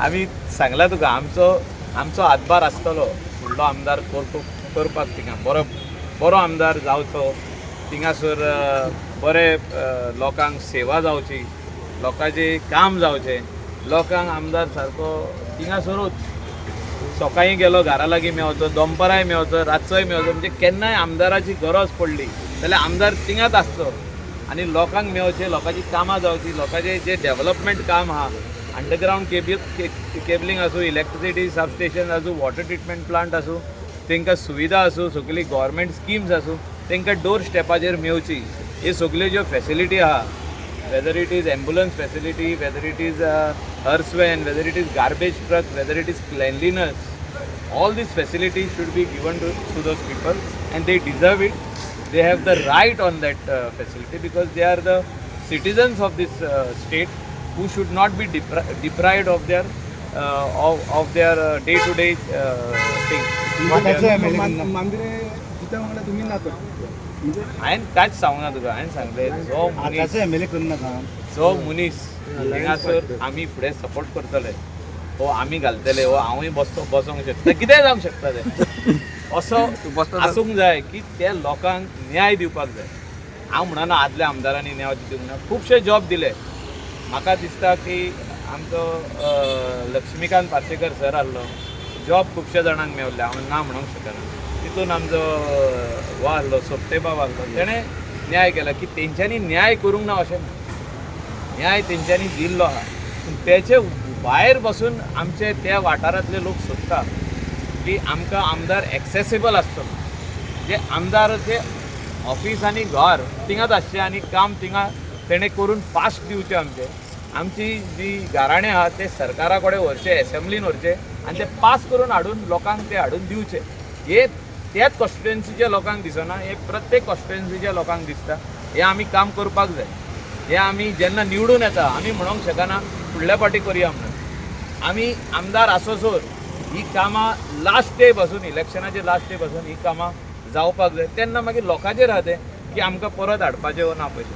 आमी सांगला तुका आमचो हातभार आसतलो फुडलो आमदार करपाक थिंगा बरो आमदार जावचो थिंगासर बरे लोकांक सेवा जावची लोकांचें काम जावचें लोकांक आमदार सारको थिंगासरूच सकाळी गेलो घरा लागीं मेवचो दनपाराय मेवचो रातचोय मेवचो म्हणजे केन्नाय आमदाराची गरज पडली जाल्यार आमदार थिंगाच आसचो आनी लोकांक मेवचें लोकांची कामां जावची लोकांचें जें डेव्हलपमेंट काम आहा अंडरग्रावंड केबलिंग आसूं इलेक्ट्रिसिटी सबस्टेशन आसूं वॉटर ट्रिटमेंट प्लांट आसूं तांकां सुविधा आसूं सगळी गव्हर्मेंट स्किम्स आसूं तांकां डोर स्टेपाचेर मेवची हे सगल्यो ज्यो फॅसिलिटी आहा whether it is ambulance facility, whether it is hearse van, whether it is garbage truck, whether it is cleanliness, all these facilities should be given to those people and they deserve it. They have the right on that facility because they are the citizens of this state who should not be deprived of their day-to-day things. हांवें कांयच सांगूं ना तुका हांवें सांगलें जो मनीस थिंगासर आमी फुडें सपोर्ट करतले हो आमी घालतले हो हांवूय बसोंक शकता कितेंय जावंक शकता तें असो आसूंक जाय की त्या लोकांक न्याय दिवपाक जाय हांव म्हणना आदल्या आमदारांनी न्याय दिवंक ना खुबशे जॉब दिले म्हाका दिसता की आमचो लक्ष्मीकांत पार्सेकर सर आहलो जॉब खुबशे जाणांक मेवले हांव ना म्हणूंक शकना तितून आमचो वो आहलो सोपटे बाब आहलो तेणें न्याय केला की तेंच्यांनी न्याय करूंक ना अशें न्याय तेंच्यांनी दिल्लो आहा पूण तेचे भायर बसून आमचे त्या वाठारांतले लोक सोदता की आमकां आमदार एक्सेसिबल आसतलो जे आमदाराचे ऑफीस आनी घर थिंगाच आसचें आनी काम थिंगा तेणें करून फास्ट दिवचें आमची जी गाराणें आहा ते सरकारा कडेन व्हरचे एसेंब्लीन व्हरचे आनी ते पास करून हाडून लोकांक ते हाडून दिवचे हे त्याच कॉन्स्टिट्युएन्सीच्या लोकांक दिसना हे प्रत्येक कॉन्स्टिट्युएन्सीच्या लोकांक दिसता हे आमी काम करपाक जाय हे आमी जेन्ना निवडून येता आमी म्हणूंक शकना फुडल्या फावटी करया म्हणून आमी आमदार आसोसोर ही कामां लास्ट डे पासून इलेक्शनाचे लास्ट डे पासून ही कामां जावपाक जाय तेन्ना मागीर लोकांचेर आहा तें की आमकां परत हाडपाचें वो ना पयशे